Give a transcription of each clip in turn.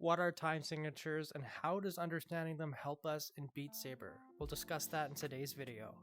What are time signatures and how does understanding them help us in Beat Saber? We'll discuss that in today's video.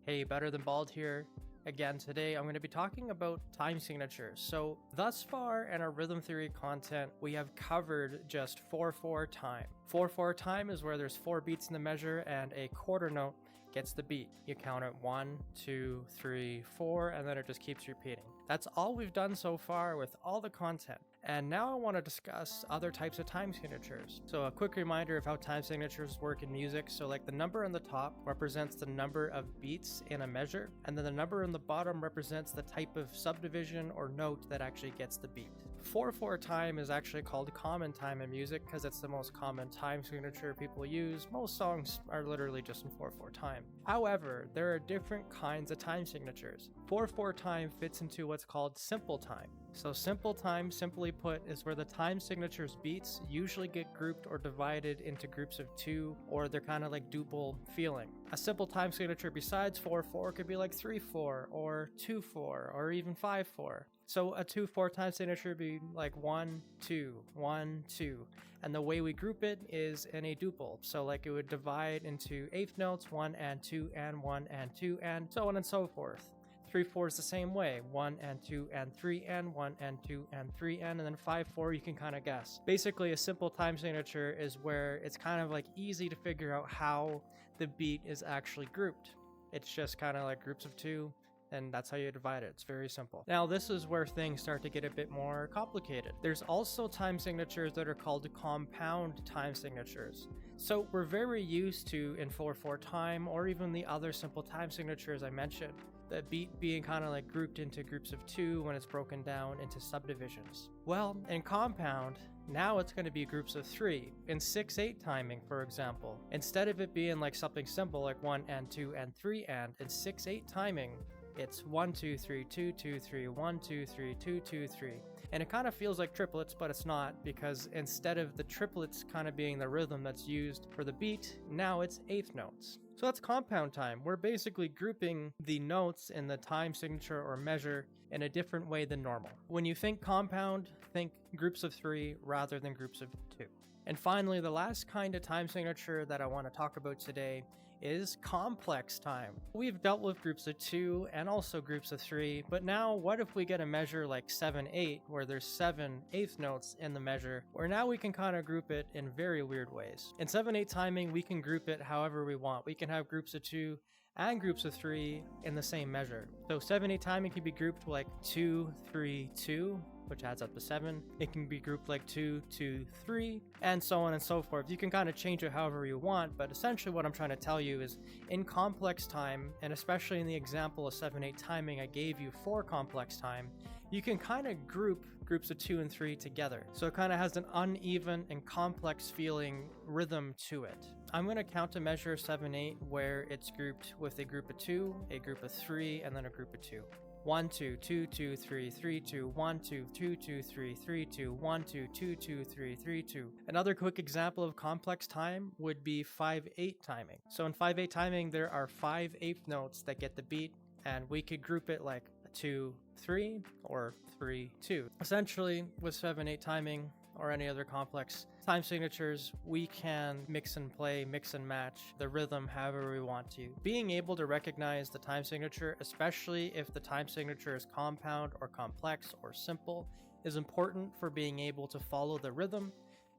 Hey, Better Than Bald here. Again, today I'm going to be talking about time signatures. So thus far in our rhythm theory content, we have covered just 4/4 time. 4/4 time is where there's 4 beats in the measure and a quarter note gets the beat. You count it 1, 2, 3, 4, and then it just keeps repeating. That's all we've done so far with all the content. And now I want to discuss other types of time signatures. So a quick reminder of how time signatures work in music. So like the number on the top represents the number of beats in a measure, and then the number on the bottom represents the type of subdivision or note that actually gets the beat. 4/4 time is actually called common time in music because it's the most common time signature people use. Most songs are literally just in 4/4 time. However, there are different kinds of time signatures. 4/4 time fits into what's called simple time. So simple time, simply put, is where the time signature's beats usually get grouped or divided into groups of 2, or they're kind of like duple feeling. A simple time signature besides 4/4 could be like 3/4 or 2/4 or even 5/4. So a 2/4 time signature would be like 1, 2, 1, 2. And the way we group it is in a duple. So like it would divide into eighth notes, 1 and 2 and 1 and 2 and so on and so forth. 3/4 is the same way, 1 and 2 and 3 and 1 and 2 and 3 and then 5/4 you can kind of guess. Basically a simple time signature is where it's kind of like easy to figure out how the beat is actually grouped. It's just kind of like groups of 2. And that's how you divide it. It's very simple. Now, this is where things start to get a bit more complicated. There's also time signatures that are called compound time signatures. So we're very used to in 4/4 time, or even the other simple time signatures I mentioned, the beat being kind of like grouped into groups of 2 when it's broken down into subdivisions. Well, in compound, now it's going to be groups of 3. In 6/8 timing, for example, instead of it being like something simple like 1 and 2 and 3 and, in 6/8 timing, it's 1, 2, 3, 2, 2, 3, 1, 2, 3, 2, 2, 3. And it kind of feels like triplets, but it's not, because instead of the triplets kind of being the rhythm that's used for the beat, now it's eighth notes. So that's compound time. We're basically grouping the notes in the time signature or measure in a different way than normal. When you think compound, think groups of 3 rather than groups of 2. And finally, the last kind of time signature that I want to talk about today is complex time. We've dealt with groups of 2 and also groups of 3, but now what if we get a measure like 7/8 where there's 7 eighth notes in the measure, where now we can kind of group it in very weird ways. In 7/8 timing, we can group it however we want. We can have groups of 2 and groups of 3 in the same measure. So 7/8 timing can be grouped like 2, 3, 2, which adds up to 7. It can be grouped like 2, 2, 3, and so on and so forth. You can kind of change it however you want, but essentially what I'm trying to tell you is in complex time, and especially in the example of 7/8 timing I gave you for complex time, you can kind of group groups of 2 and 3 together. So it kind of has an uneven and complex feeling rhythm to it. I'm going to count a measure 7/8 where it's grouped with a group of 2, a group of 3, and then a group of 2. 1, 2, 2, 2, 3, 3, 2, 1, 2, 2, 2, 3, 3, 2, 1, 2, 2, 2, 3, 3, 2. Another quick example of complex time would be 5/8 timing. So in 5/8 timing, there are 5 eighth notes that get the beat, and we could group it like 2, 3, or 3, 2. Essentially, with 7/8 timing, or any other complex time signatures, we can mix and play, mix and match the rhythm however we want to. Being able to recognize the time signature, especially if the time signature is compound or complex or simple, is important for being able to follow the rhythm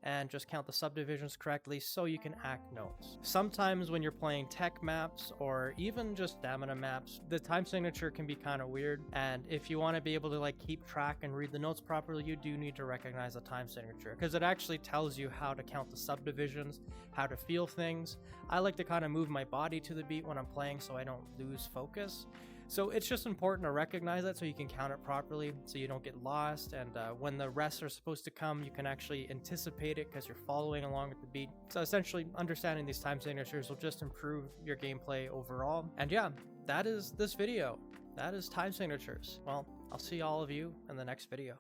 and just count the subdivisions correctly so you can act notes. Sometimes when you're playing tech maps or even just stamina maps, the time signature can be kind of weird, and if you want to be able to like keep track and read the notes properly, you do need to recognize the time signature because it actually tells you how to count the subdivisions, how to feel things. I like to kind of move my body to the beat when I'm playing so I don't lose focus. So it's just important to recognize that so you can count it properly so you don't get lost, and when the rests are supposed to come, you can actually anticipate it because you're following along with the beat. So essentially, understanding these time signatures will just improve your gameplay overall. And yeah, that is this video. That is time signatures. Well, I'll see all of you in the next video.